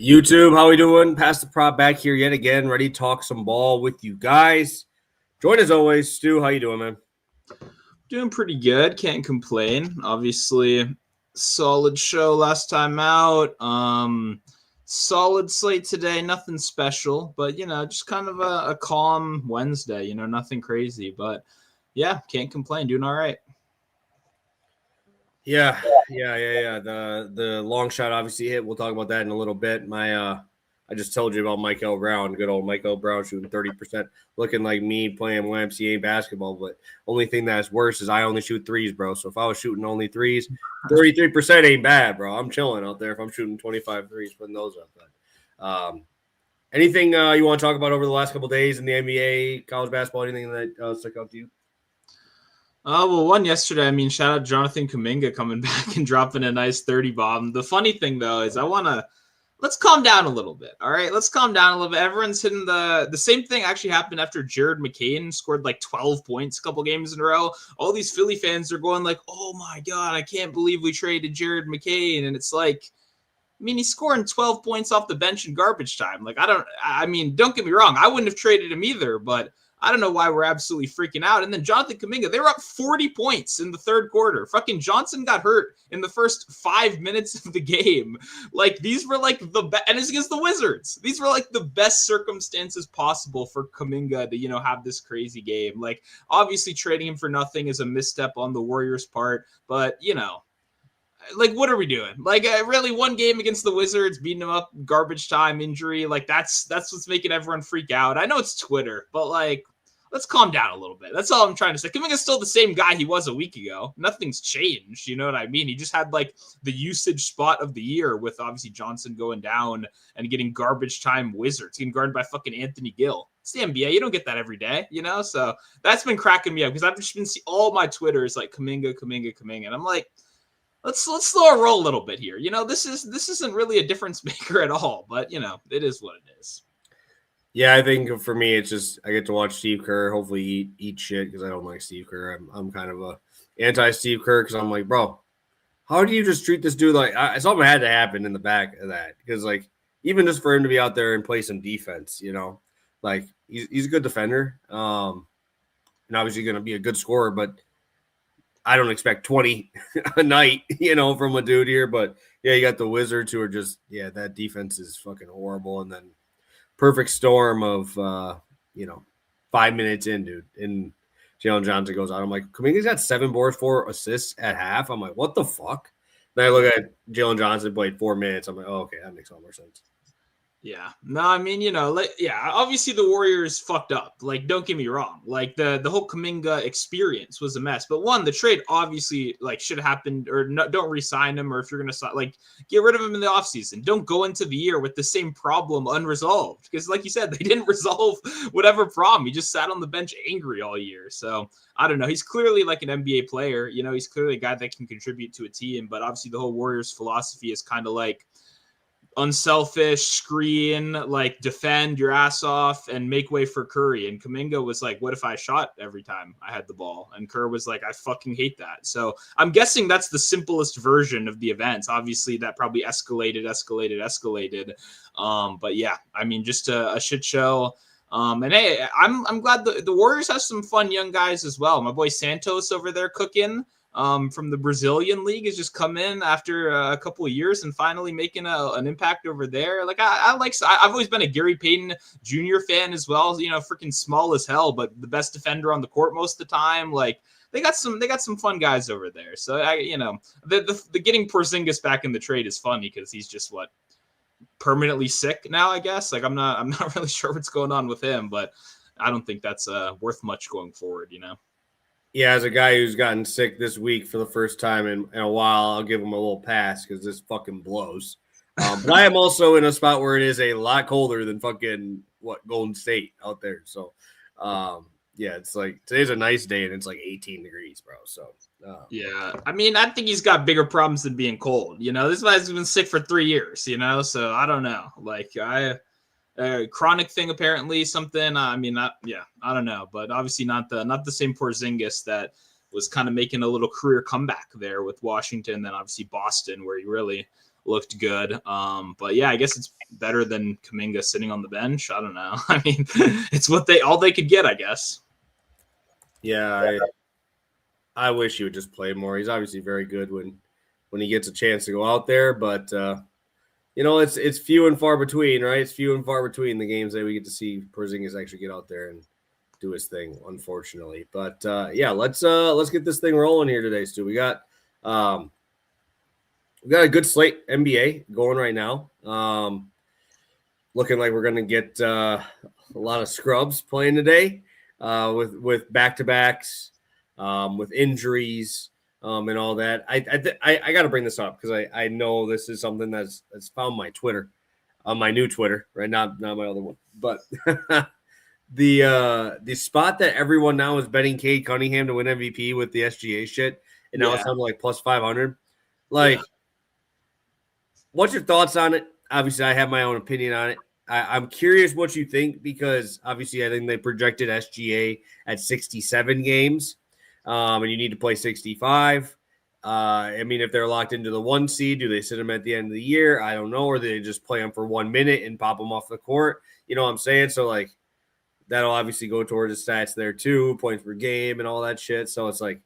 YouTube, how we doing? Pass the prop back here yet again, ready to talk some ball with you guys. Join as always, Stu. How you doing, man? Doing pretty good. Can't complain. Obviously, solid show last time out. Solid slate today. Nothing special, but just kind of a calm Wednesday. Nothing crazy, but yeah, can't complain. Doing all right. Yeah. The long shot obviously hit. We'll talk about that in a little bit. I just told you about Michael Brown, good old Michael Brown shooting 30%, looking like me playing YMCA basketball. But only thing that's worse is I only shoot threes, bro. So if I was shooting only threes, 33% ain't bad, bro. I'm chilling out there if I'm shooting 25 threes, putting those up. But anything you want to talk about over the last couple of days in the NBA, college basketball, anything that stuck out to you? Well, one yesterday, shout out Jonathan Kuminga coming back and dropping a nice 30 bomb. The funny thing, though, is let's calm down a little bit. All right, let's calm down a little bit. Everyone's hitting the same thing actually happened after Jared McCain scored like 12 points a couple games in a row. All these Philly fans are going like, oh my God, I can't believe we traded Jared McCain. And it's like, he's scoring 12 points off the bench in garbage time. Like, don't get me wrong. I wouldn't have traded him either, but I don't know why we're absolutely freaking out. And then Jonathan Kuminga, they were up 40 points in the third quarter. Fucking Johnson got hurt in the first 5 minutes of the game. Like, these were like and it's against the Wizards. These were like the best circumstances possible for Kuminga to, have this crazy game. Like, obviously trading him for nothing is a misstep on the Warriors' part, but like, what are we doing? Like, really, one game against the Wizards, beating them up, garbage time, injury. Like, that's what's making everyone freak out. I know it's Twitter, but, like, let's calm down a little bit. That's all I'm trying to say. Kuminga's still the same guy he was a week ago. Nothing's changed. You know what I mean? He just had, like, the usage spot of the year with, obviously, Johnson going down and getting garbage time Wizards, getting guarded by fucking Anthony Gill. It's the NBA. You don't get that every day, So that's been cracking me up because I've just been seeing all my Twitters like Kuminga. And I'm like, Let's slow our roll a little bit here. This isn't really a difference maker at all, but it is what it is. Yeah, I think for me, it's just I get to watch Steve Kerr. Hopefully, eat shit because I don't like Steve Kerr. I'm kind of a anti-Steve Kerr because I'm like, bro, how do you just treat this dude like something had to happen in the back of that? Because like even just for him to be out there and play some defense, like he's a good defender, and obviously going to be a good scorer, but I don't expect 20 a night, from a dude here. But, yeah, you got the Wizards who are just, that defense is fucking horrible. And then perfect storm of, 5 minutes in, dude. And Jalen Johnson goes out. I'm like, Kuminga's got 7 boards, 4 assists at half. I'm like, what the fuck? Then I look at Jalen Johnson played 4 minutes. I'm like, oh, okay, that makes all more sense. Yeah. No, obviously the Warriors fucked up. Like, don't get me wrong. Like, the whole Kuminga experience was a mess. But one, the trade obviously, like, should have happened, or no, don't re-sign him, or if you're going to, like, get rid of him in the offseason. Don't go into the year with the same problem unresolved. Because, like you said, they didn't resolve whatever problem. He just sat on the bench angry all year. So, I don't know. He's clearly, like, an NBA player. He's clearly a guy that can contribute to a team. But obviously the whole Warriors philosophy is kind of like, unselfish, screen, like defend your ass off and make way for Curry. And Kuminga was like, what if I shot every time I had the ball? And Kerr was like, I fucking hate that. So I'm guessing that's the simplest version of the events. Obviously that probably escalated. But yeah, just a shit show. And hey, I'm glad the Warriors have some fun young guys as well. My boy Santos over there cooking. From the Brazilian league has just come in after a couple of years and finally making an impact over there. Like I've always been a Gary Payton Jr. fan as well. Freaking small as hell, but the best defender on the court most of the time. Like they got some fun guys over there. So the getting Porzingis back in the trade is funny because he's just permanently sick now, I guess. Like I'm not really sure what's going on with him, but I don't think that's worth much going forward. Yeah, as a guy who's gotten sick this week for the first time in a while, I'll give him a little pass because this fucking blows. But I am also in a spot where it is a lot colder than fucking Golden State out there. So, it's like today's a nice day and it's like 18 degrees, bro. So, yeah, I think he's got bigger problems than being cold. This guy's been sick for 3 years. So I don't know. Like chronic thing apparently something. I don't know, but obviously not the same Porzingis that was kind of making a little career comeback there with Washington, then obviously Boston, where he really looked good. But yeah, I guess it's better than Kuminga sitting on the bench. I don't know. I mean, it's all they could get, I guess. Yeah, I wish he would just play more. He's obviously very good when he gets a chance to go out there, but it's few and far between, right? It's few and far between the games that we get to see Porzingis actually get out there and do his thing, unfortunately. But let's get this thing rolling here today, Stu. We got a good slate NBA going right now. Looking like we're gonna get a lot of scrubs playing today, with back-to-backs, with injuries, and all that. I got to bring this up because I know this is something that's found my Twitter, on my new Twitter, right? Not my other one, but the spot that everyone now is betting Cade Cunningham to win MVP with the SGA shit, and now it's down to like plus 500. What's your thoughts on it? Obviously, I have my own opinion on it. I'm curious what you think, because obviously I think they projected SGA at 67 games, and you need to play 65. I mean, if they're locked into the 1 seed, do they sit them at the end of the year? I don't know. Or do they just play them for 1 minute and pop them off the court? You know what I'm saying? So, like, that'll obviously go towards the stats there too, points per game and all that shit. So it's like,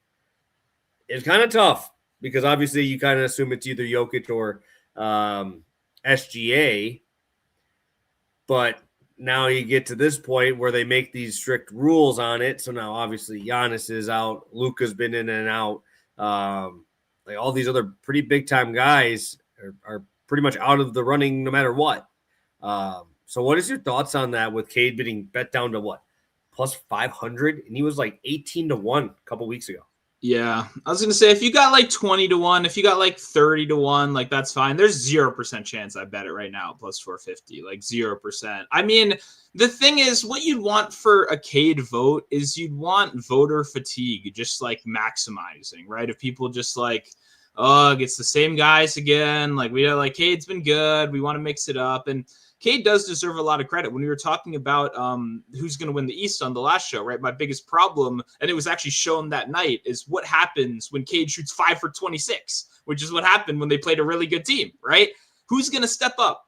it's kind of tough because obviously you kind of assume it's either Jokic or SGA. But now you get to this point where they make these strict rules on it. So now obviously Giannis is out. Luka's been in and out. Like all these other pretty big time guys are pretty much out of the running no matter what. So what is your thoughts on that with Cade being bet down to what? Plus 500? And he was like 18-1 a couple weeks ago. Yeah, I was going to say, if you got like 20-1, if you got like 30-1, like that's fine. There's 0% chance I bet it right now, plus 450, like 0%. I mean, the thing is, what you'd want for a Cade vote is you'd want voter fatigue, just like maximizing, right? If people just like, oh, it's the same guys again. Like Cade's been good. We want to mix it up. And Cade does deserve a lot of credit. When we were talking about who's going to win the East on the last show, right? My biggest problem, and it was actually shown that night, is what happens when Cade shoots 5 for 26, which is what happened when they played a really good team, right? Who's going to step up?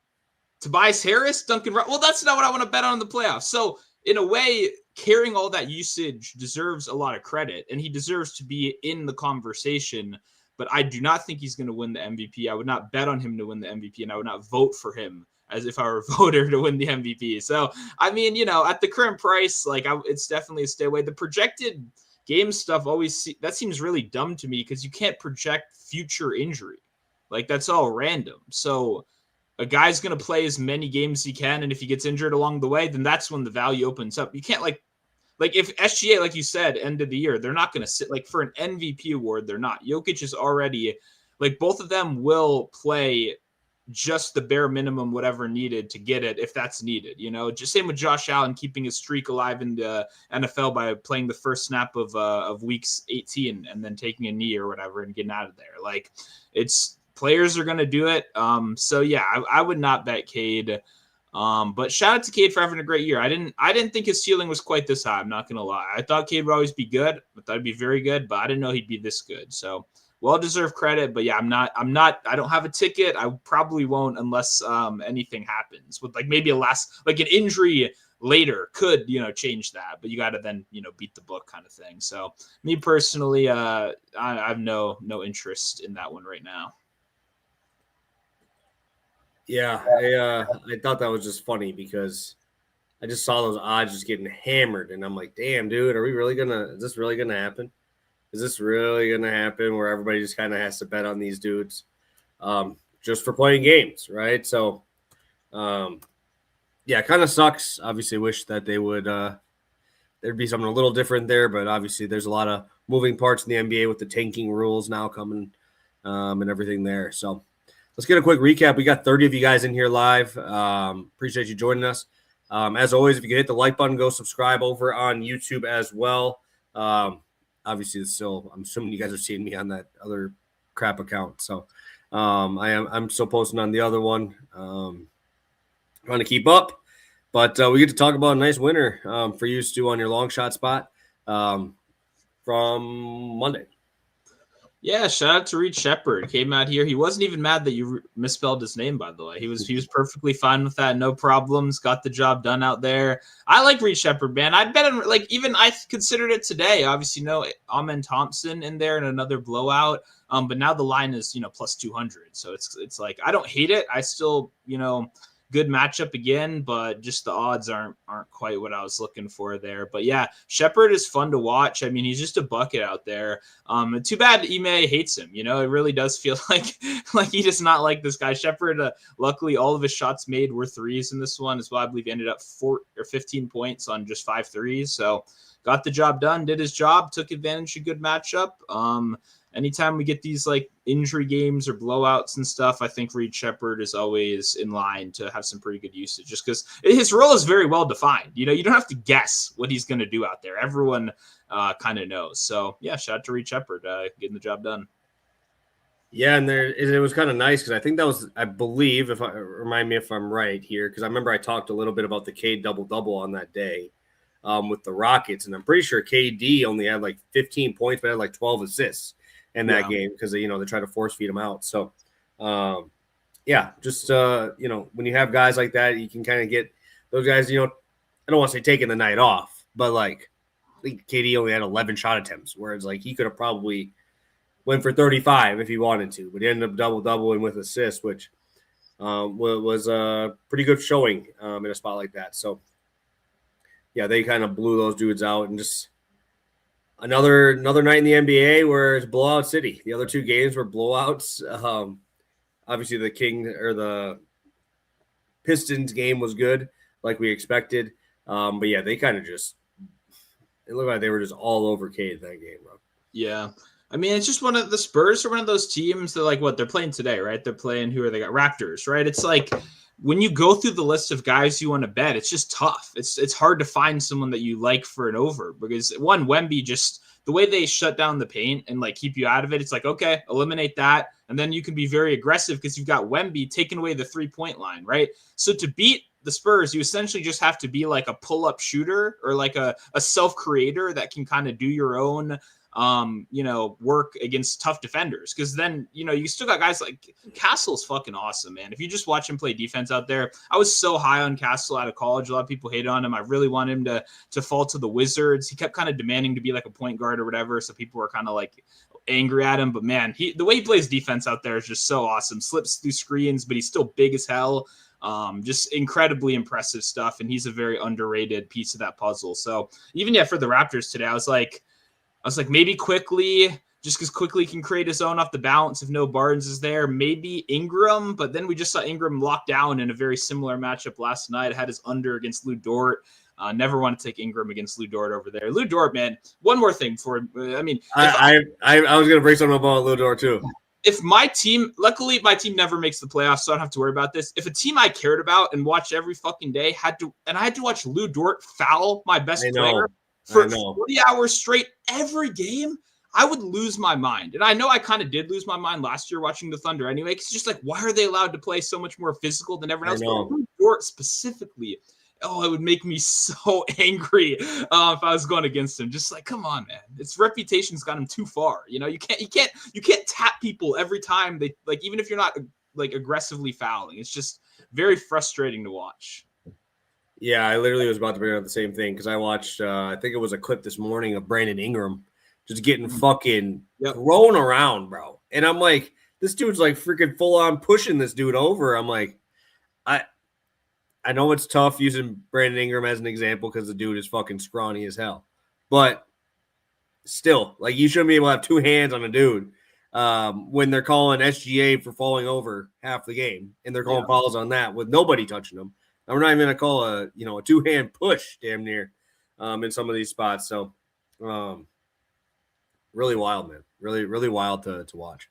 Tobias Harris, Duncan? Well, that's not what I want to bet on in the playoffs. So in a way, carrying all that usage deserves a lot of credit, and he deserves to be in the conversation. But I do not think he's going to win the MVP. I would not bet on him to win the MVP, and I would not vote for him as if I were a voter to win the MVP. So, I mean, at the current price, it's definitely a stay away. The projected game stuff that seems really dumb to me because you can't project future injury. Like, that's all random. So a guy's going to play as many games as he can, and if he gets injured along the way, then that's when the value opens up. You can't, like if SGA, like you said, end of the year, they're not going to sit, like, for an MVP award, they're not. Jokic is already, like, both of them will play just the bare minimum, whatever needed to get it, if that's needed, just same with Josh Allen keeping his streak alive in the NFL by playing the first snap of weeks 18 and then taking a knee or whatever and getting out of there. Like, it's players are going to do it. So yeah, I would not bet Cade. But shout out to Cade for having a great year. I didn't think his ceiling was quite this high. I'm not going to lie. I thought Cade would always be good. I thought he'd be very good, but I didn't know he'd be this good. So well-deserved credit, but yeah, I don't have a ticket. I probably won't unless anything happens with maybe an injury later could, change that, but you got to then, beat the book kind of thing. So me personally, I have no interest in that one right now. Yeah. I thought that was just funny because I just saw those odds just getting hammered and I'm like, damn, dude, is this really going to happen? Is this really going to happen where everybody just kind of has to bet on these dudes just for playing games, right? So, it kind of sucks. Obviously, wish that they would there'd be something a little different there, but obviously there's a lot of moving parts in the NBA with the tanking rules now coming and everything there. So let's get a quick recap. We got 30 of you guys in here live. Appreciate you joining us. As always, if you can hit the like button, go subscribe over on YouTube as well. Obviously, I'm assuming you guys are seeing me on that other crap account. So I'm still posting on the other one. Trying to keep up. But we get to talk about a nice winner for you, Stu, on your long shot spot from Monday. Yeah, shout out to Reed Shepard. Came out here. He wasn't even mad that you misspelled his name, by the way. He was perfectly fine with that. No problems. Got the job done out there. I like Reed Shepard, man. I bet him, like, even I considered it today. Obviously, no Amen Thompson in there and another blowout. But now the line is, plus 200. So it's like, I don't hate it. I still, good matchup again, but just the odds aren't quite what I was looking for there. But yeah, Shepard is fun to watch. I mean, he's just a bucket out there. Too bad Ime hates him. It really does feel like he does not like this guy. Shepard, luckily, all of his shots made were threes in this one as well. I believe he ended up 15 points on just 5 threes. So got the job done, did his job, took advantage of good matchup. Anytime we get these like injury games or blowouts and stuff, I think Reed Shepard is always in line to have some pretty good usage just because his role is very well defined. You don't have to guess what he's going to do out there. Everyone kind of knows. So yeah, shout out to Reed Shepard getting the job done. Yeah, and it was kind of nice because I think that was, I believe, remind me if I'm right here, because I remember I talked a little bit about the Cade double-double on that day with the Rockets, and I'm pretty sure KD only had like 15 points, but had like 12 assists in that game because they try to force feed him out. So, just when you have guys like that, you can kind of get those guys. I don't want to say taking the night off, but like I think KD only had 11 shot attempts, whereas like he could have probably went for 35 if he wanted to, but he ended up double-doubling with assists, which was a pretty good showing in a spot like that. So, yeah, they kind of blew those dudes out, and just another night in the NBA where it's blowout city. The other 2 games were blowouts. Obviously, the Pistons game was good, like we expected. But yeah, they kind of it looked like they were just all over Cade that game, bro. Yeah. I mean, it's just the Spurs are one of those teams that, like, what they're playing today, right? They're playing, who are they got? Raptors, right? It's like when you go through the list of guys you want to bet, it's just tough. It's hard to find someone that you like for an over because Wemby, just the way they shut down the paint and like keep you out of it. It's like, okay, eliminate that. And then you can be very aggressive because you've got Wemby taking away the 3-point line, right? So to beat the Spurs, you essentially just have to be like a pull-up shooter or like a self-creator that can kind of do your own work against tough defenders. Because then, you still got guys like Castle's fucking awesome, man. If you just watch him play defense out there, I was so high on Castle out of college. A lot of people hated on him. I really wanted him to fall to the Wizards. He kept kind of demanding to be like a point guard or whatever. So people were kind of like angry at him. But man, the way he plays defense out there is just so awesome. Slips through screens, but he's still big as hell. Just incredibly impressive stuff. And he's a very underrated piece of that puzzle. So even for the Raptors today, I was like, maybe Quickly, just because Quickly can create his own off the bounce if no Barnes is there. Maybe Ingram, but then we just saw Ingram locked down in a very similar matchup last night. Had his under against Lou Dort. Never want to take Ingram against Lou Dort over there. Lou Dort, man. One more thing before, I was going to bring something about Lou Dort too. If my team, luckily my team never makes the playoffs, so I don't have to worry about this. If a team I cared about and watched every fucking day I had to watch Lou Dort foul my best player for 40 hours straight every game, I would lose my mind. And I know I kind of did lose my mind last year watching the Thunder anyway, because just like, why are they allowed to play so much more physical than everyone else? But Lou Dort specifically, it would make me so angry if I was going against him. Just like, come on, man. Its reputation's got him too far. You can't tap people every time they, like, even if you're not like aggressively fouling. It's just very frustrating to watch. Yeah, I literally was about to bring up the same thing because I watched, I think it was a clip this morning of Brandon Ingram just getting fucking thrown around, bro. And I'm like, this dude's like freaking full on pushing this dude over. I'm like, I know it's tough using Brandon Ingram as an example because the dude is fucking scrawny as hell. But still, like, you shouldn't be able to have 2 hands on a dude when they're calling SGA for falling over half the game. And they're calling fouls on that with nobody touching them. And we're not even going to call a 2-hand push damn near in some of these spots. So really wild, man. Really, really wild to watch.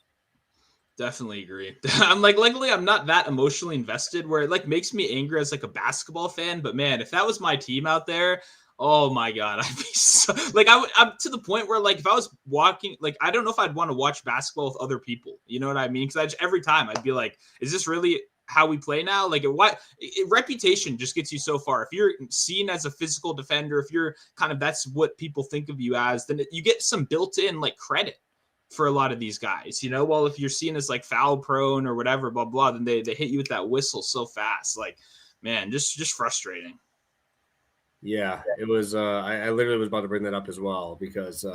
Definitely agree. I'm like, luckily, I'm not that emotionally invested where it like makes me angry as like a basketball fan. But man, if that was my team out there, oh my God, I'd be so like, I'm to the point where like, if I was walking, like, I don't know if I'd want to watch basketball with other people. You know what I mean? Because every time I'd be like, is this really how we play now? Like, reputation just gets you so far. If you're seen as a physical defender, if you're kind of, that's what people think of you as, then you get some built-in like credit for a lot of these guys, well, if you're seen as like foul prone or whatever, blah, blah, then they hit you with that whistle so fast. Like, man, just frustrating. Yeah, it was. I literally was about to bring that up as well because,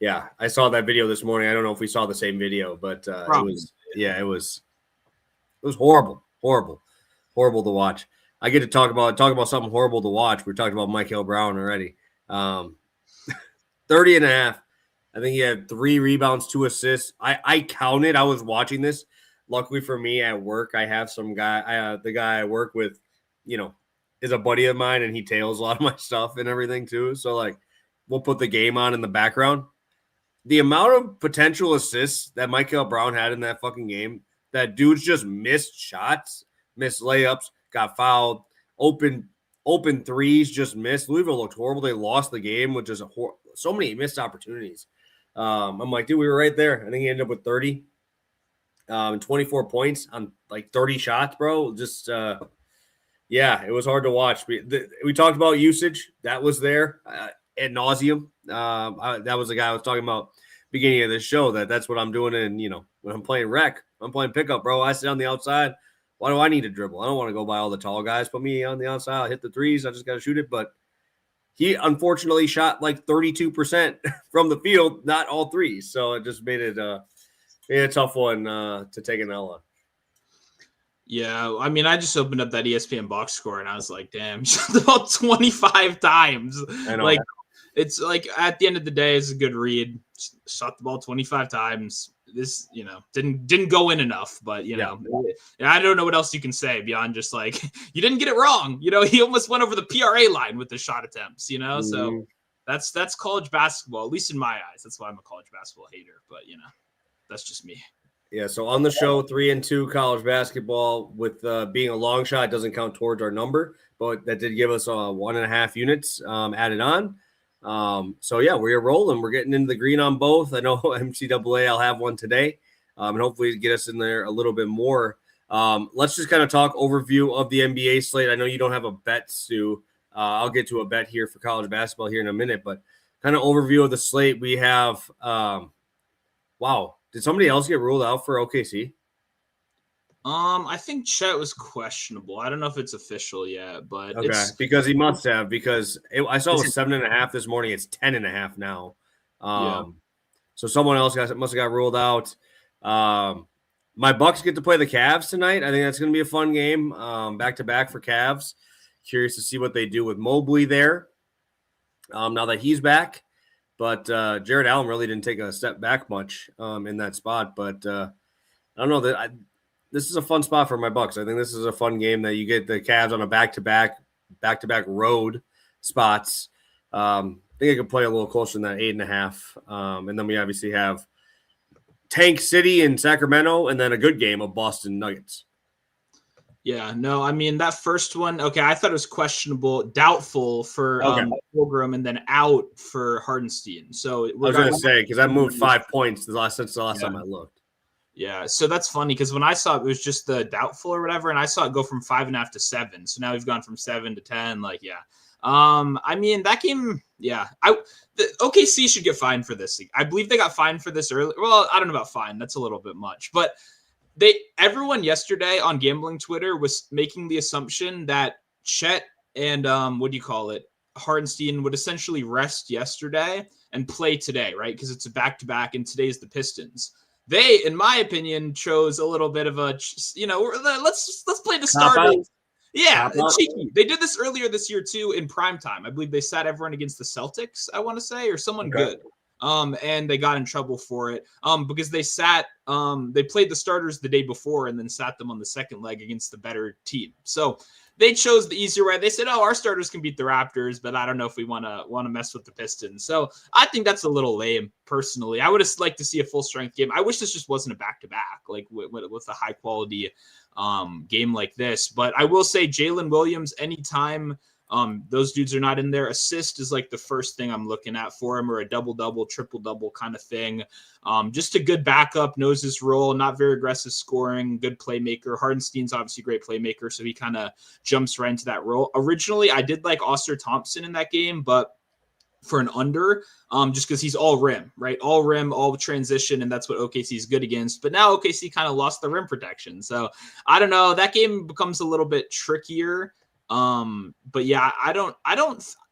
yeah, I saw that video this morning. I don't know if we saw the same video, but it was horrible to watch. I get to talk about something horrible to watch. We're talking about Michael Brown already. 30 and a half. I think he had 3 rebounds, 2 assists. I counted. I was watching this. Luckily for me at work, I have some guy, the guy I work with, is a buddy of mine, and he tails a lot of my stuff and everything too. So like, we'll put the game on in the background. The amount of potential assists that Michael Brown had in that fucking game, that dudes just missed shots, missed layups, got fouled, open threes, just missed. Louisville looked horrible. They lost the game with just so many missed opportunities. I'm like, dude, we were right there. I think he ended up with 30 and 24 points on like 30 shots, bro. Just, yeah, it was hard to watch. We talked about usage. That was there ad nauseum. That was the guy I was talking about beginning of this show. That's what I'm doing. And, when I'm playing rec, I'm playing pickup, bro. I sit on the outside. Why do I need to dribble? I don't want to go by all the tall guys. Put me on the outside. I'll hit the threes. I just got to shoot it. But he unfortunately shot like 32% from the field, not all threes. So it just made it a tough one to take an L on. Yeah, I mean, I just opened up that ESPN box score and I was like, damn, shot the ball 25 times. I know. Like, it's like at the end of the day, it's a good read. Shot the ball 25 times. This, didn't go in enough, but I don't know what else you can say beyond just like, you didn't get it wrong. He almost went over the PRA line with the shot attempts, Mm-hmm. So that's college basketball, at least in my eyes. That's why I'm a college basketball hater, but that's just me. Yeah, so on the show, 3-2 college basketball with being a long shot doesn't count towards our number, but that did give us 1.5 units added on. So yeah, we're rolling. We're getting into the green on both. I know NCAA, I'll have one today, and hopefully get us in there a little bit more. Let's just kind of talk overview of the NBA slate. I know you don't have a bet, Stu. I'll get to a bet here for college basketball here in a minute, but kind of overview of the slate. We have, wow. Did somebody else get ruled out for OKC? I think Chet was questionable. I don't know if it's official yet, but okay, because he must have, because I saw it was 7.5 this morning. It's 10.5 now. So someone else must have got ruled out. My Bucks get to play the Cavs tonight. I think that's going to be a fun game. Back to back for Cavs. Curious to see what they do with Mobley there. Now that he's back. But Jared Allen really didn't take a step back much in that spot. But I don't know that this is a fun spot for my Bucks. I think this is a fun game that you get the Cavs on a back-to-back road spots. I think I could play a little closer than that 8.5. And then we obviously have Tank City in Sacramento, and then a good game of Boston Nuggets. Yeah, no, I mean, that first one, okay, I thought it was questionable, doubtful for Pilgrim, and then out for Hardenstein. So I was going to say, because I moved 5 points since the last time I looked. Yeah, so that's funny, because when I saw it, it was just the doubtful or whatever, and I saw it go from 5.5 to 7. So now we've gone from 7 to 10, like, yeah. I mean, that game, yeah. The OKC should get fined for this. I believe they got fined for this early. Well, I don't know about fine. That's a little bit much, but everyone yesterday on gambling Twitter was making the assumption that Chet and Hardenstein would essentially rest yesterday and play today, right? Because it's a back-to-back, and today's the Pistons. They, in my opinion, chose a little bit of a, let's play the starters. Yeah, cheeky. They did this earlier this year too in primetime. I believe they sat everyone against the Celtics, I want to say, or someone good. And they got in trouble for it because they played the starters the day before and then sat them on the second leg against the better team. So they chose the easier way. They said, "Oh, our starters can beat the Raptors, but I don't know if we want to mess with the Pistons." So I think that's a little lame, personally. I would have liked to see a full strength game. I wish this just wasn't a back to back, like with a high quality game like this. But I will say, Jalen Williams, anytime those dudes are not in there, assist is like the first thing I'm looking at for him, or a double-double, triple-double kind of thing. Just a good backup, knows his role, not very aggressive scoring, good playmaker. Hardenstein's obviously a great playmaker, so he kind of jumps right into that role. Originally, I did like Oster Thompson in that game, but for an under, just because he's all rim, right? All rim, all transition, and that's what OKC is good against. But now OKC kind of lost the rim protection. So I don't know. That game becomes a little bit trickier. But yeah, I don't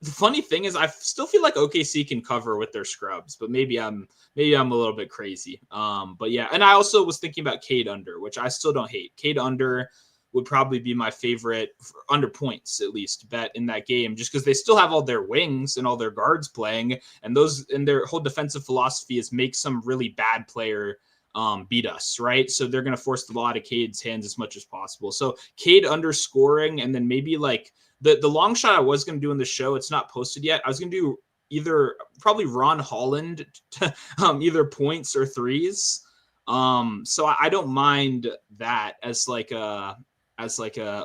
the funny thing is I still feel like OKC can cover with their scrubs, but maybe I'm a little bit crazy. But yeah, and I also was thinking about Cade under, which I still don't hate. Cade under would probably be my favorite under points, at least, bet in that game, just because they still have all their wings and all their guards playing, and their whole defensive philosophy is make some really bad player beat us, right? So they're going to force the ball out of Cade's hands as much as possible. So Cade underscoring, and then maybe like the long shot I was going to do in the show, it's not posted yet. I was going to do probably Ron Holland, either points or threes. So I don't mind that as like a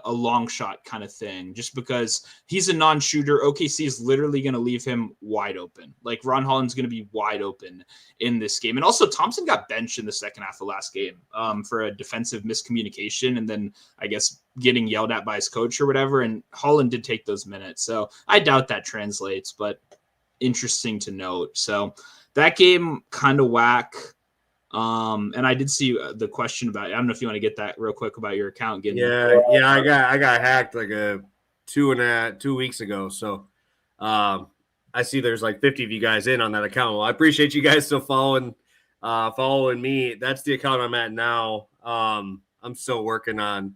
long shot kind of thing, just because he's a non-shooter. OKC is literally going to leave him wide open. Like Ron Holland's going to be wide open in this game. And also Thompson got benched in the second half of last game for a defensive miscommunication. And then I guess getting yelled at by his coach or whatever. And Holland did take those minutes. So I doubt that translates, but interesting to note. So that game kind of whack. And I did see the question about, I don't know if you want to get that real quick about your account getting. Yeah, I got hacked like 2 weeks ago. So I see there's like 50 of you guys in on that account. Well, I appreciate you guys still following me. That's the account I'm at now. I'm still working on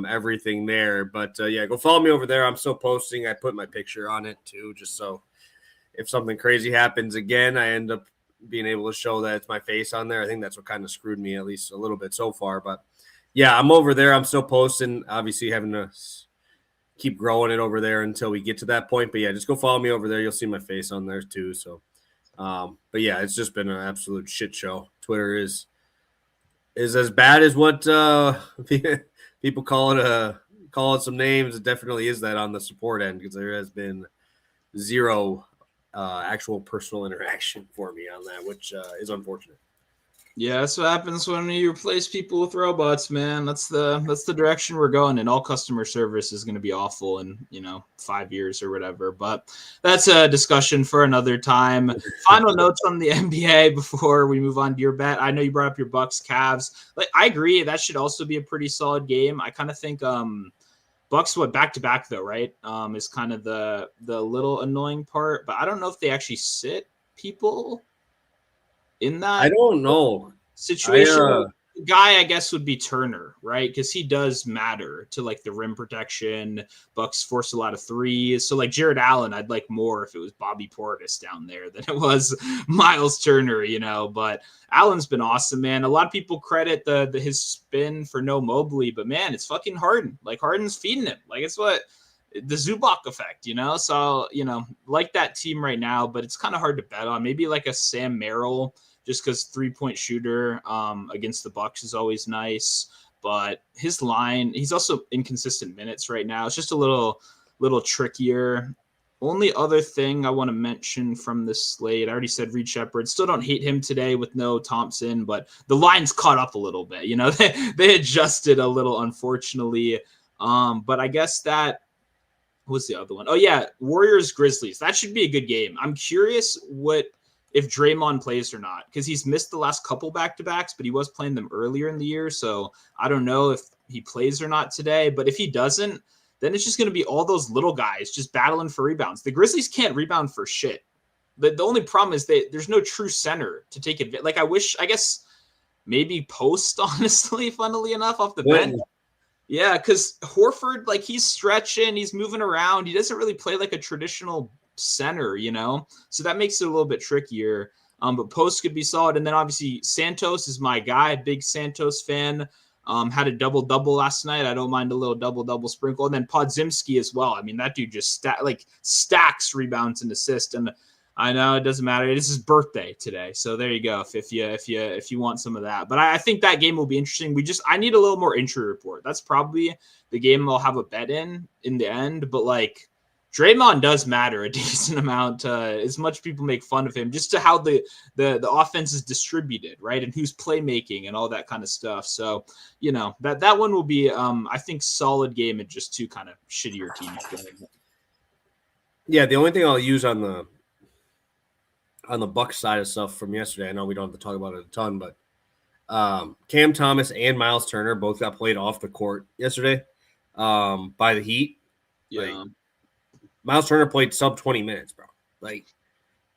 everything there, but yeah, go follow me over there. I'm still posting. I put my picture on it too, just so if something crazy happens again, I end up being able to show that it's my face on there. I think that's what kind of screwed me at least a little bit so far, but yeah, I'm over there. I'm still posting, obviously having to keep growing it over there until we get to that point. But yeah, just go follow me over there. You'll see my face on there too. So, but yeah, it's just been an absolute shit show. Twitter is as bad as what people call it some names. It definitely is that on the support end, because there has been zero actual personal interaction for me on that, which is unfortunate. Yeah, that's what happens when you replace people with robots, man. That's the direction we're going, and all customer service is going to be awful in 5 years or whatever. But that's a discussion for another time. Final notes on the NBA before we move on to your bet. I know you brought up your Bucks Cavs. Like, I agree, that should also be a pretty solid game. I kind of think Bucks back to back though, right? Is kind of the little annoying part, but I don't know if they actually sit people in that. I don't know situation. Guy, I guess, would be Turner, right? Because he does matter to like the rim protection. Bucks force a lot of threes, so like Jared Allen, I'd like more if it was Bobby Portis down there than it was Miles Turner, But Allen's been awesome, man. A lot of people credit his spin for no Mobley, but man, it's fucking Harden. Like Harden's feeding him. Like it's what the Zubac effect, So like that team right now, but it's kind of hard to bet on. Maybe like a Sam Merrill, just because 3-point shooter against the Bucks is always nice. But his line, he's also inconsistent minutes right now. It's just a little trickier. Only other thing I want to mention from this slate, I already said Reed Shepherd. Still don't hate him today with no Thompson, but the line's caught up a little bit. They adjusted a little, unfortunately. But I guess that was the other one. Oh, yeah, Warriors-Grizzlies. That should be a good game. I'm curious if Draymond plays or not, because he's missed the last couple back-to-backs, but he was playing them earlier in the year, so I don't know if he plays or not today. But if he doesn't, then it's just going to be all those little guys just battling for rebounds. The Grizzlies can't rebound for shit. The only problem is there's no true center to take advantage. Like, I guess maybe Post, honestly, funnily enough, off the bench. Yeah, because Horford, like, he's stretching, he's moving around. He doesn't really play like a traditional center, so that makes it a little bit trickier. But Post could be solid, and then obviously Santos is my guy. Big Santos fan. Had a double last night. I don't mind a little double sprinkle, and then Podziemski as well. I mean, that dude just stacks rebounds and assists. And I know it doesn't matter. It's his birthday today, so there you go. If you want some of that, but I think that game will be interesting. I need a little more injury report. That's probably the game I'll have a bet in the end. But like, Draymond does matter a decent amount, as much people make fun of him, just to how the offense is distributed, right? And who's playmaking and all that kind of stuff. So, that one will be, I think, solid game and just two kind of shittier teams. Yeah, the only thing I'll use on on the Bucks side of stuff from yesterday. I know we don't have to talk about it a ton, but Cam Thomas and Miles Turner both got played off the court yesterday by the Heat. Yeah. Like, Miles Turner played sub 20 minutes, bro. Like,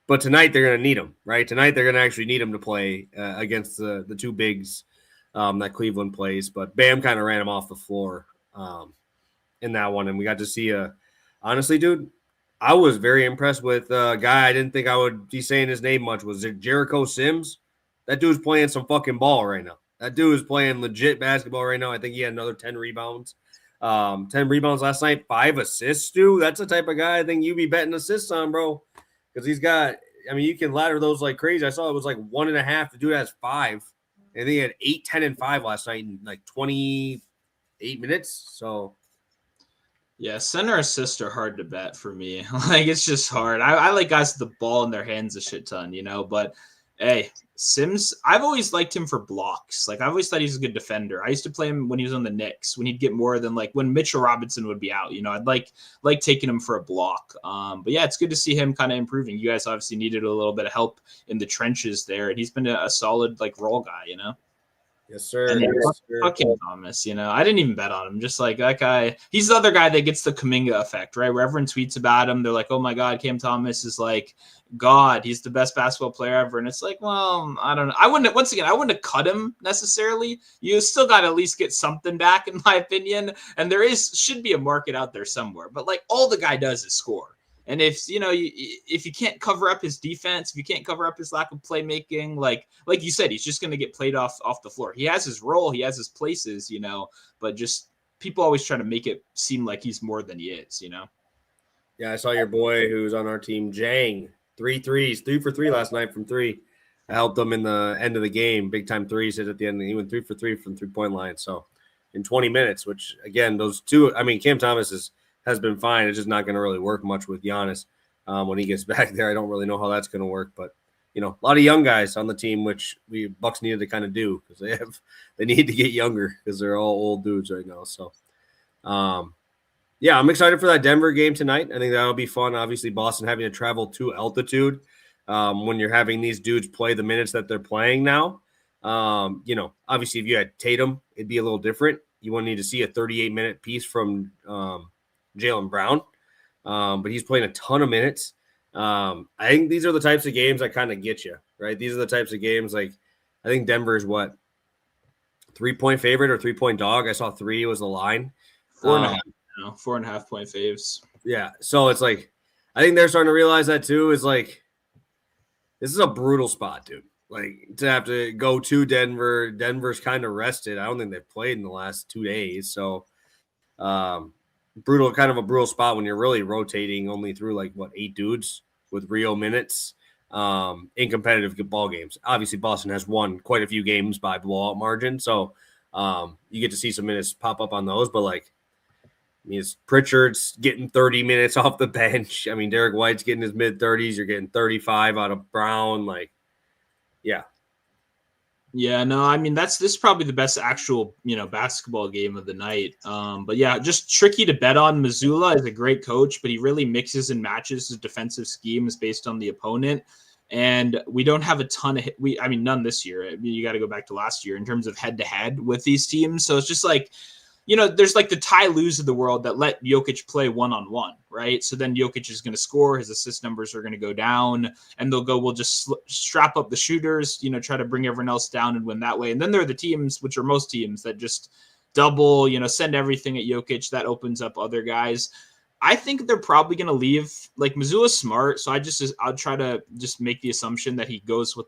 but tonight they're going to need him, right? Tonight they're going to actually need him to play against the two bigs that Cleveland plays. But Bam kind of ran him off the floor in that one, and we got to see honestly, dude, I was very impressed with a guy I didn't think I would be saying his name much. Was it Jericho Sims? That dude's playing some fucking ball right now. That dude is playing legit basketball right now. I think he had another 10 rebounds. 10 rebounds last night, 5 assists, dude. That's the type of guy I think you be betting assists on, bro. Because he's got, I mean, you can ladder those like crazy. I saw it was like 1.5. The dude has 5. And he had 8, 10, and 5 last night in like 28 minutes. So, yeah, center assists are hard to bet for me. Like, it's just hard. I like guys with the ball in their hands a shit ton, you know, but hey, Sims, I've always liked him for blocks. Like, I've always thought he's a good defender. I used to play him when he was on the Knicks, when he'd get more than like when Mitchell Robinson would be out. You know, I'd like taking him for a block. But yeah, it's good to see him kind of improving. You guys obviously needed a little bit of help in the trenches there, and he's been a solid like role guy, you know. yes, sir. And fucking Thomas, you know, I didn't even bet on him. Just like that guy, he's the other guy that gets the Kuminga effect, right? Where everyone tweets about him, they're like, "Oh my God, Cam Thomas is like God. He's the best basketball player ever." And it's like, well, I don't know. I wouldn't have cut him necessarily. You still got to at least get something back, in my opinion. And there should be a market out there somewhere. But like, all the guy does is score. And if you can't cover up his defense, if you can't cover up his lack of playmaking, like you said, he's just going to get played off the floor. He has his role, he has his places, you know, but just people always try to make it seem like he's more than he is, you know. Yeah, I saw your boy who's on our team, Jang, 3 threes, 3 for 3 last night from 3. I helped him in the end of the game, big time threes hit at the end. He went 3 for 3 from 3-point line. So in 20 minutes, which again, those two, I mean, Cam Thomas has been fine. It's just not going to really work much with Giannis when he gets back there. I don't really know how that's going to work, but you know, a lot of young guys on the team, which we Bucks needed to kind of do because they need to get younger because they're all old dudes right now. So, yeah, I'm excited for that Denver game tonight. I think that'll be fun. Obviously, Boston having to travel to altitude when you're having these dudes play the minutes that they're playing now. You know, obviously, if you had Tatum, it'd be a little different. You wouldn't need to see a 38-minute piece from Jaylen Brown, but he's playing a ton of minutes. I think these are the types of games that kind of get you, right? These are the types of games like I think Denver's 3-point favorite or 3-point dog. I saw 3 was the line. 4.5 point faves. Yeah. So it's like, I think they're starting to realize that too, is like, this is a brutal spot, dude. Like to have to go to Denver. Denver's kind of rested. I don't think they've played in the last 2 days. So, kind of a brutal spot when you're really rotating only through 8 dudes with real minutes in competitive ball games. Obviously, Boston has won quite a few games by blowout margin, so you get to see some minutes pop up on those. But I mean, it's Pritchard's getting 30 minutes off the bench. I mean, Derek White's getting his mid-30s. You're getting 35 out of Brown. Yeah. Yeah, no, I mean this is probably the best actual basketball game of the night. But yeah, just tricky to bet on. Mazzulla is a great coach, but he really mixes and matches his defensive schemes based on the opponent. And we don't have a ton of none this year. I mean, you got to go back to last year in terms of head to head with these teams. So it's just there's the Ty Lues of the world that let Jokic play one-on-one, right? So then Jokic is going to score, his assist numbers are going to go down, and we'll just strap up the shooters, try to bring everyone else down and win that way. And then there are the teams, which are most teams, that just double, send everything at Jokic. That opens up other guys. I think they're probably going to leave. Mazzulla's smart, so I'll try to just make the assumption that he goes with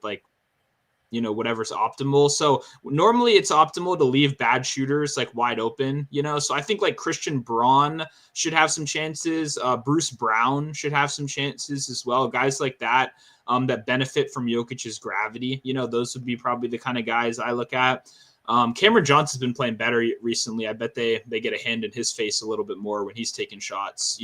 whatever's optimal. So normally it's optimal to leave bad shooters wide open, so I think Christian Braun should have some chances. Bruce Brown should have some chances as well. Guys like that, that benefit from Jokic's gravity, those would be probably the kind of guys I look at. Cameron Johnson's been playing better recently. I bet they get a hand in his face a little bit more when he's taking shots,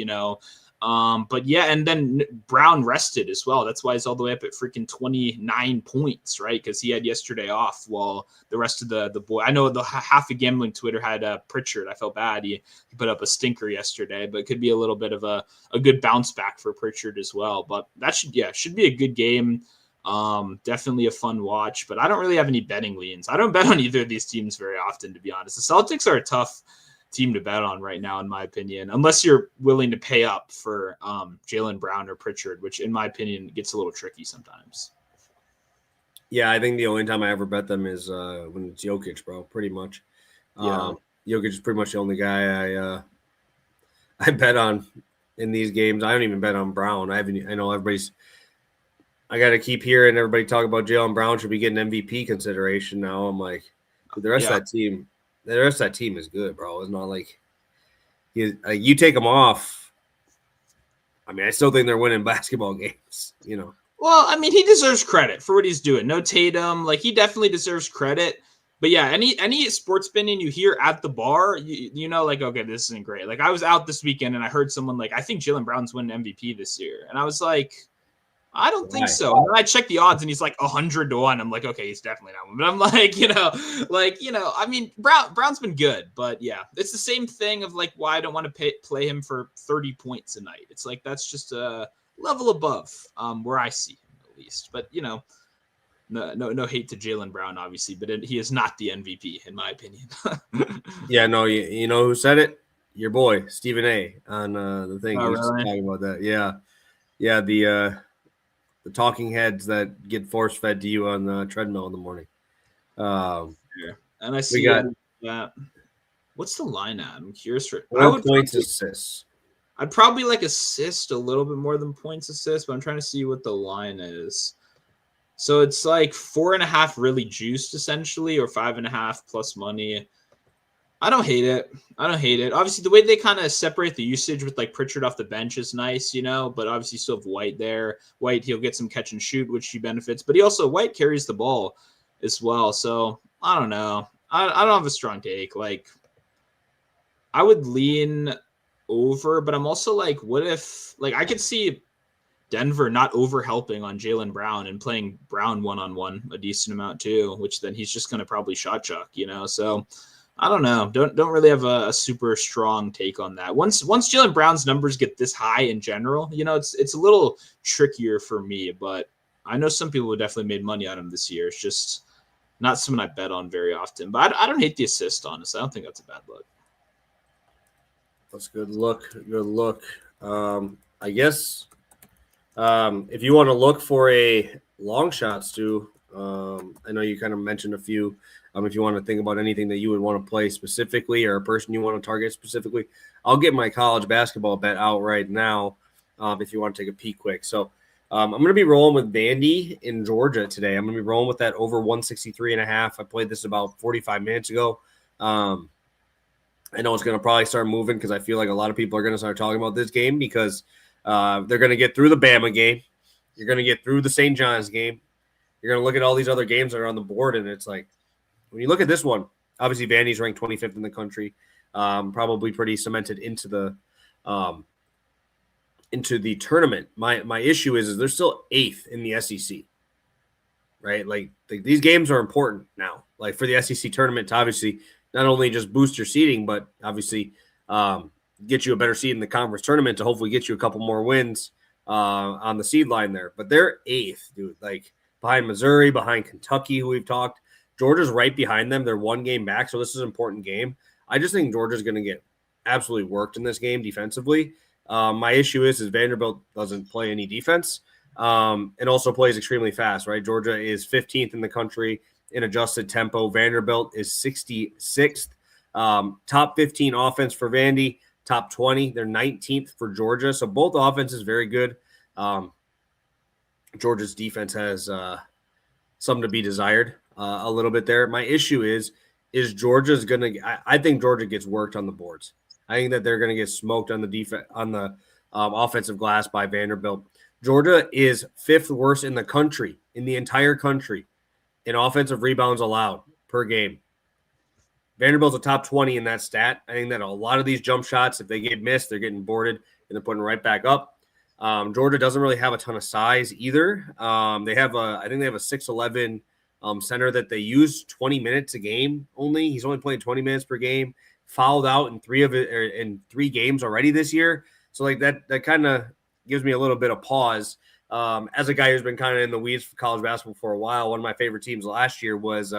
But yeah, and then Brown rested as well. That's why he's all the way up at freaking 29 points, right? Because he had yesterday off while the rest of the boy. I know the half of gambling Twitter had Pritchard. I felt bad. He put up a stinker yesterday, but it could be a little bit of a good bounce back for Pritchard as well. But that should be a good game. Definitely a fun watch, but I don't really have any betting leans. I don't bet on either of these teams very often, to be honest. The Celtics are a tough team to bet on right now, in my opinion, unless you're willing to pay up for Jaylen Brown or Pritchard, which in my opinion gets a little tricky sometimes. Yeah, I think the only time I ever bet them is when it's Jokic, bro, pretty much. Yeah. Jokic is pretty much the only guy I bet on in these games. I don't even bet on Brown. I know I got to keep hearing everybody talk about Jaylen Brown should be getting MVP consideration now. I'm like, the rest of that team is good, bro. It's not like you take them off. I mean, I still think they're winning basketball games, you know. Well, I mean, he deserves credit for what he's doing. No Tatum, like he definitely deserves credit. But yeah, any sports opinion you hear at the bar, you know, like, okay, this isn't great. Like I was out this weekend and I heard someone like, I think Jaylen Brown's winning MVP this year, and I was like, I don't think so. And then I checked the odds and he's like 100-1. I'm like, okay, he's definitely not one. But I'm like, I mean, Brown's been good, but yeah, it's the same thing of like why I don't want to play him for 30 points a night. It's like that's just a level above where I see him at least. But you know, no hate to Jaylen Brown, obviously, but he is not the MVP in my opinion. Yeah, no, you know who said it? Your boy Stephen A. on the thing. Oh, he was really? talking about that. Yeah, the talking heads that get force fed to you on the treadmill in the morning. And I see that. What's the line at? I'm curious for. I would points assists. I'd probably like assist a little bit more than points assist, but I'm trying to see what the line is. So it's like 4.5 really juiced essentially, or 5.5 plus money. I don't hate it. Obviously, the way they kind of separate the usage with like Pritchard off the bench is nice, you know, but obviously you still have White there. White, he'll get some catch and shoot, which he benefits, but White carries the ball as well. So I don't know. I don't have a strong take. Like I would lean over, but I'm also like, what if like I could see Denver not over helping on Jaylen Brown and playing Brown one-on-one a decent amount too, which then he's just going to probably shot chuck, you know? So I don't know. Don't really have a super strong take on that. Once Jaylen Brown's numbers get this high in general, you know, it's a little trickier for me, but I know some people have definitely made money on him this year. It's just not someone I bet on very often, but I don't hate the assist, honestly. I don't think that's a bad look. That's a good look. Good look. I guess if you want to look for a long shot, Stu, I know you kind of mentioned a few. If you want to think about anything that you would want to play specifically or a person you want to target specifically, I'll get my college basketball bet out right now if you want to take a peek quick. So I'm going to be rolling with Vandy in Georgia today. I'm going to be rolling with that over 163.5. I played this about 45 minutes ago. I know it's going to probably start moving because I feel like a lot of people are going to start talking about this game because they're going to get through the Bama game. You're going to get through the St. John's game. You're going to look at all these other games that are on the board, and it's like, when you look at this one, obviously Vandy's ranked 25th in the country, probably pretty cemented into the tournament. My issue is they're still 8th in the SEC, right? Like these games are important now, like for the SEC tournament to obviously not only just boost your seeding, but obviously get you a better seed in the conference tournament to hopefully get you a couple more wins on the seed line there. But they're 8th, dude, like behind Missouri, behind Kentucky, who we've talked. Georgia's right behind them. They're one game back, so this is an important game. I just think Georgia's going to get absolutely worked in this game defensively. My issue is Vanderbilt doesn't play any defense and also plays extremely fast, right? Georgia is 15th in the country in adjusted tempo. Vanderbilt is 66th. Top 15 offense for Vandy, top 20. They're 19th for Georgia, so both offenses very good. Georgia's defense has something to be desired. A little bit there. My issue is Georgia's going to – I think Georgia gets worked on the boards. I think that they're going to get smoked on the offensive glass by Vanderbilt. Georgia is 5th worst in the country, in the entire country, in offensive rebounds allowed per game. Vanderbilt's a top 20 in that stat. I think that a lot of these jump shots, if they get missed, they're getting boarded. and they're putting right back up. Georgia doesn't really have a ton of size either. I think they have a 6'11" center that they use 20 minutes a game only. He's only playing 20 minutes per game. Fouled out in three games already this year. So like that kind of gives me a little bit of pause. As a guy who's been kind of in the weeds for college basketball for a while, one of my favorite teams last year was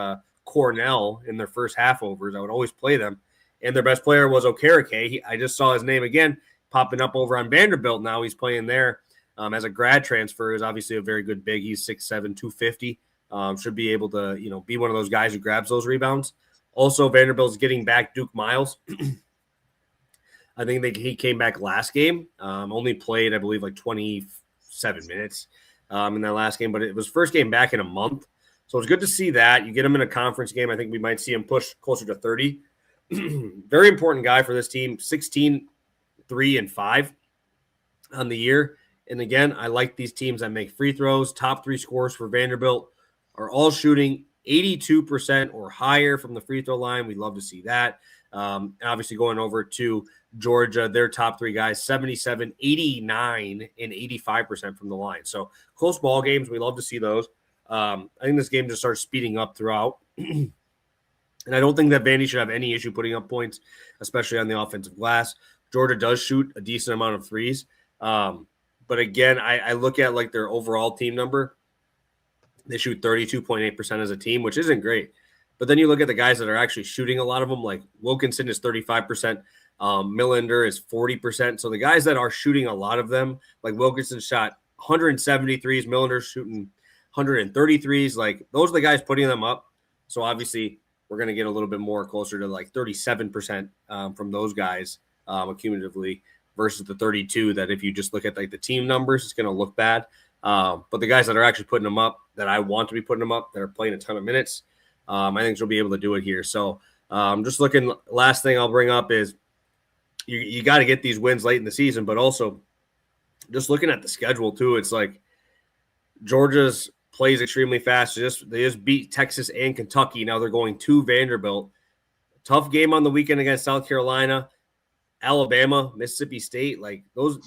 Cornell in their first half overs. I would always play them. And their best player was Okereke. I just saw his name again popping up over on Vanderbilt now. He's playing there as a grad transfer. Is obviously a very good big. He's 6'7", 250. Should be able to, be one of those guys who grabs those rebounds. Also, Vanderbilt's getting back Duke Miles. I think he came back last game. Only played, I believe, like 27 minutes in that last game. But it was first game back in a month. So it's good to see that. You get him in a conference game. I think we might see him push closer to 30. Very important guy for this team. 16, 3, and 5 on the year. And again, I like these teams that make free throws. Top 3 scorers for Vanderbilt are all shooting 82% or higher from the free throw line. We'd love to see that. Obviously, going over to Georgia, their top 3 guys, 77, 89, and 85% from the line. So close ball games. We love to see those. I think this game just starts speeding up throughout. And I don't think that Vandy should have any issue putting up points, especially on the offensive glass. Georgia does shoot a decent amount of threes. But again, I look at like their overall team number. They shoot 32.8% as a team, which isn't great. But then you look at the guys that are actually shooting a lot of them, like Wilkinson is 35%. Millender is 40%. So the guys that are shooting a lot of them, like Wilkinson shot 173s, Millender's shooting 133s. Like those are the guys putting them up. So obviously we're going to get a little bit more closer to like 37% from those guys accumulatively versus the 32 that if you just look at like the team numbers, it's going to look bad. But the guys that are actually putting them up, that I want to be putting them up, that are playing a ton of minutes, I think she'll be able to do it here. So just looking, last thing I'll bring up is you got to get these wins late in the season, but also just looking at the schedule too. It's like Georgia's plays extremely fast. They just beat Texas and Kentucky. Now they're going to Vanderbilt. Tough game on the weekend against South Carolina, Alabama, Mississippi State. Like those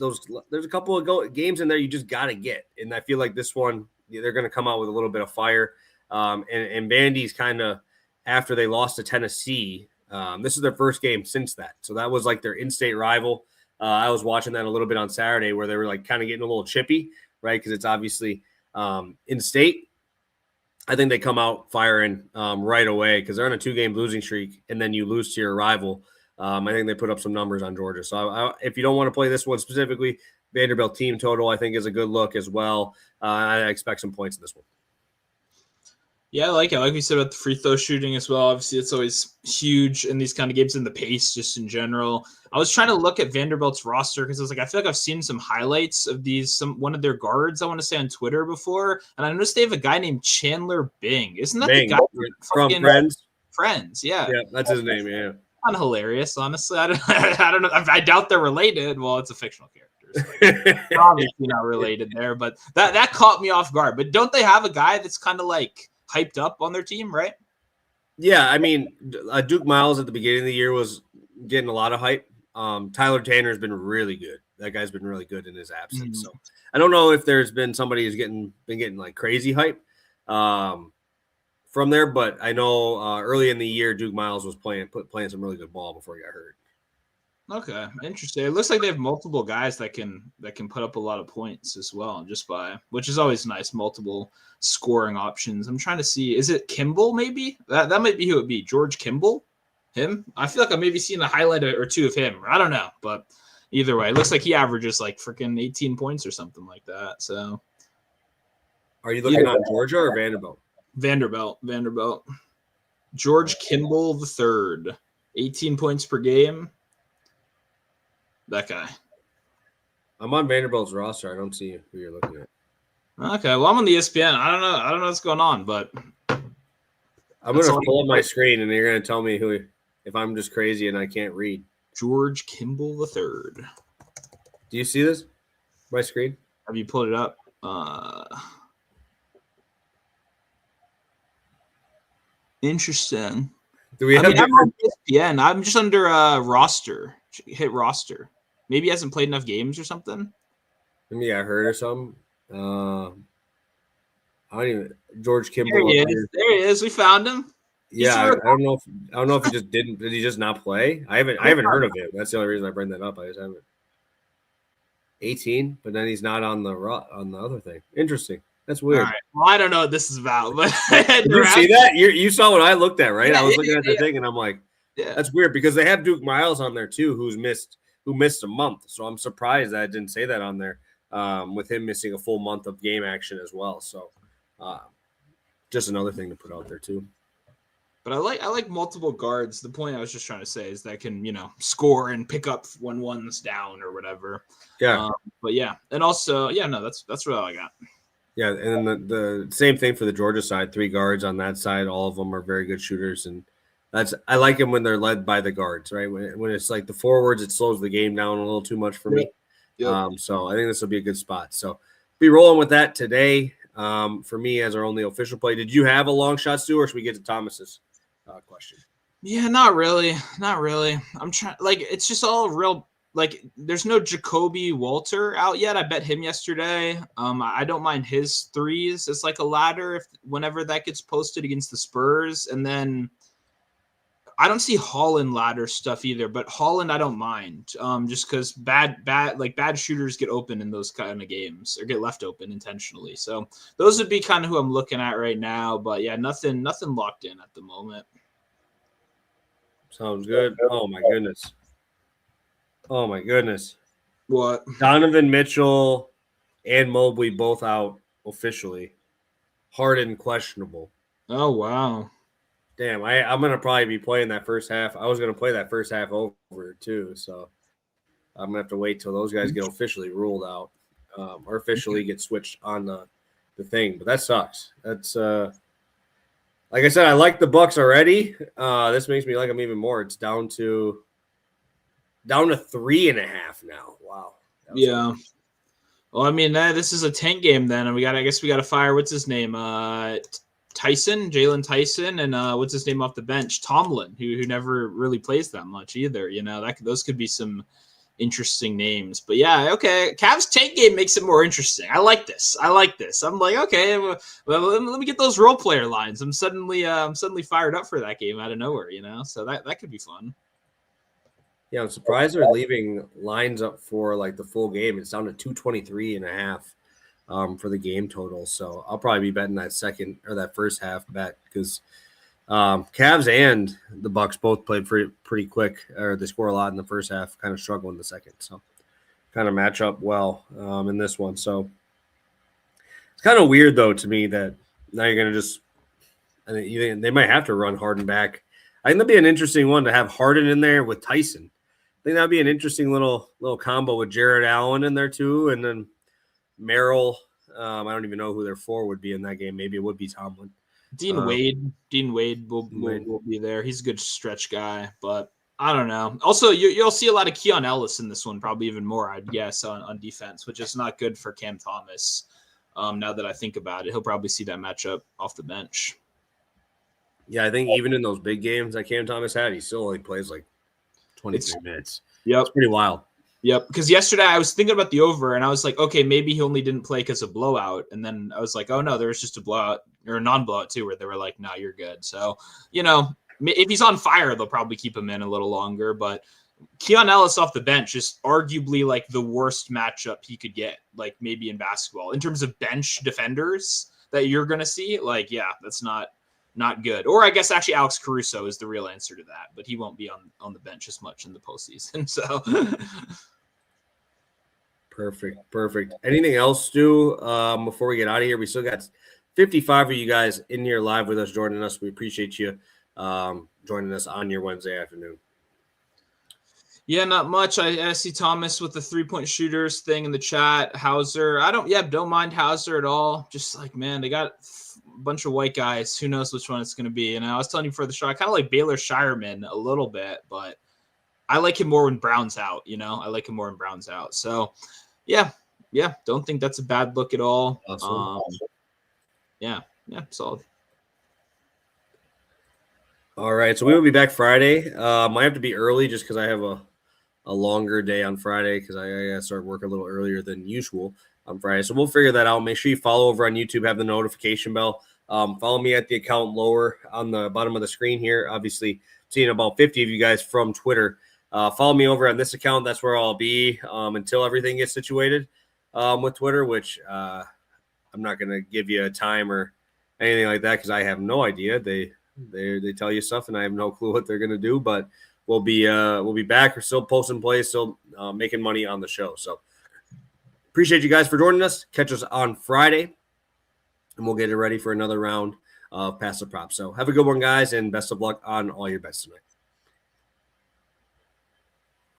there's a couple of games in there you just got to get. And I feel like this one, they're going to come out with a little bit of fire. And Vandy's kind of, after they lost to Tennessee, this is their first game since that. So that was like their in-state rival. I was watching that a little bit on Saturday where they were like kind of getting a little chippy, right? Because it's obviously in-state. I think they come out firing right away because they're on a 2-game losing streak, and then you lose to your rival. I think they put up some numbers on Georgia. So if you don't want to play this one specifically, Vanderbilt team total I think is a good look as well. I expect some points in this one. Yeah, I like it. Like we said about the free throw shooting as well. Obviously, it's always huge in these kind of games, and the pace just in general. I was trying to look at Vanderbilt's roster because I was like, I feel like I've seen some highlights of one of their guards, I want to say, on Twitter before, and I noticed they have a guy named Chandler Bing. Isn't that the guy from Friends? Friends, yeah. Yeah, that's his name, yeah. Kind of hilarious, honestly. I don't know. I doubt they're related. Well, it's a fictional character. So obviously not related there, but that caught me off guard. But don't they have a guy that's kind of like hyped up on their team, right? Yeah, I mean, Duke Miles at the beginning of the year was getting a lot of hype. Tyler Tanner has been really good. That guy's been really good in his absence. So I don't know if there's been somebody who's been getting like crazy hype from there, but I know early in the year Duke Miles was playing some really good ball before he got hurt. Okay, interesting. It looks like they have multiple guys that can put up a lot of points as well, which is always nice. Multiple scoring options. I'm trying to see. Is it Kimball? Maybe that might be who it would be. George Kimball. Him. I feel like I've maybe seen a highlight or two of him. I don't know, but either way, it looks like he averages like freaking 18 points or something like that. So, are you looking on Georgia or Vanderbilt? Vanderbilt. George Kimball III, 18 points per game. That guy. I'm on Vanderbilt's roster. I don't see who you're looking at. Okay, well, I'm on the ESPN. I don't know what's going on, but I'm going to pull up my screen, and you're going to tell me who, if I'm just crazy and I can't read. George Kimball III. Do you see this? My screen? Have you pulled it up? Interesting. Do we have? I'm on ESPN. I'm just under roster. Hit roster. Maybe he hasn't played enough games or something. Maybe I heard or something. I don't even George There Kimball he up is. here. There he is. We found him. Yeah, I don't know if he just didn't. Did he just not play? I haven't heard of him. That's the only reason I bring that up. I just haven't. 18, but then he's not on the other thing. Interesting. That's All weird. right. Well, I don't know what this is about, but Did you see that? You saw what I looked at, right? Yeah, I was looking at the thing, and I'm like, yeah. that's weird because they have Duke Miles on there too, who missed a month. So I'm surprised that I didn't say that on there. With him missing a full month of game action as well. So, just another thing to put out there too. But I like multiple guards. The point I was just trying to say is that can score and pick up when one's down or whatever. Yeah. But yeah, and also no, that's what I got. Yeah, and then the same thing for the Georgia side. 3 guards on that side. All of them are very good shooters, and I like them when they're led by the guards. Right, when it's like the forwards, it slows the game down a little too much for me. Yep. So I think this will be a good spot. So be rolling with that today. For me as our only official play. Did you have a long shot, Stu, or should we get to Thomas's question? Yeah, not really. I'm trying. It's just all real. There's no Jacoby Walter out yet. I bet him yesterday. I don't mind his threes as like a ladder whenever that gets posted against the Spurs, and then I don't see Holland ladder stuff either. But Holland, I don't mind. Just because bad shooters get open in those kind of games or get left open intentionally. So those would be kind of who I'm looking at right now. But yeah, nothing locked in at the moment. Sounds good. Oh my goodness. What? Donovan Mitchell and Mobley both out officially. Harden questionable. Oh wow. Damn, I'm gonna probably be playing that first half. I was gonna play that first half over too, so I'm gonna have to wait till those guys get officially ruled out or officially get switched on the thing. But that sucks. That's like I said, I like the Bucks already. This makes me like them even more. It's down to 3.5 now. Wow. Yeah. Cool. Well, I mean, this is a tank game then, and I guess we got to fire. What's his name? Jalen Tyson, and what's his name off the bench? Tomlin, who never really plays that much either. Those could be some interesting names. But yeah, okay. Cavs tank game makes it more interesting. I like this. I'm like, okay, well, let me get those role player lines. I'm suddenly fired up for that game out of nowhere. So that could be fun. Yeah, I'm surprised they're leaving lines up for like the full game. It's down to 223.5 for the game total. So I'll probably be betting that first half bet because Cavs and the Bucks both played pretty quick, or they score a lot in the first half, kind of struggle in the second. So kind of match up well in this one. So it's kind of weird though to me that now you're going to I think they might have to run Harden back. I think that'd be an interesting one to have Harden in there with Tyson. I think that'd be an interesting little combo with Jared Allen in there too, and then Merrill. I don't even know who their 4 would be in that game. Maybe it would be Tomlin. Dean Wade will be there. He's a good stretch guy, but I don't know. Also, you'll see a lot of Keon Ellis in this one, probably even more, I'd guess, on defense, which is not good for Cam Thomas. Now that I think about it, he'll probably see that matchup off the bench. Yeah, I think even in those big games that Cam Thomas had, he still only plays like 23 minutes. Yep. It's pretty wild. Yep. Because yesterday I was thinking about the over and I was like, okay, maybe he only didn't play because of blowout. And then I was like, oh no, there was just a blowout or a non-blowout too, where they were like, no, you're good. So, if he's on fire, they'll probably keep him in a little longer. But Keon Ellis off the bench is arguably like the worst matchup he could get, like maybe in basketball. In terms of bench defenders that you're going to see, like, yeah, that's not good. Or I guess actually Alex Caruso is the real answer to that, but he won't be on the bench as much in the postseason. So perfect. Anything else, Stu? Before we get out of here, we still got 55 of you guys in here live with us, joining us. We appreciate you joining us on your Wednesday afternoon. Yeah, not much. I see Thomas with the 3-point shooters thing in the chat. Hauser, don't mind Hauser at all. Just like, man, they got a bunch of white guys. Who knows which one it's going to be? And I was telling you for the show, I kind of like Baylor Shireman a little bit, but I like him more when Brown's out. So, yeah, don't think that's a bad look at all. Awesome. Yeah, solid. All right, so we will be back Friday. Might have to be early just because I have a a longer day on Friday because I got to start work a little earlier than usual on Friday. So we'll figure that out. Make sure you follow over on YouTube, have the notification bell. Follow me at the account lower on the bottom of the screen here. Obviously, seeing about 50 of you guys from Twitter. Follow me over on this account. That's where I'll be until everything gets situated with Twitter, which I'm not going to give you a time or anything like that because I have no idea. They tell you stuff and I have no clue what they're going to do, but we'll be back. We're still posting plays, still making money on the show. So appreciate you guys for joining us. Catch us on Friday, and we'll get it ready for another round of Pass the Prop. So have a good one, guys, and best of luck on all your bets tonight.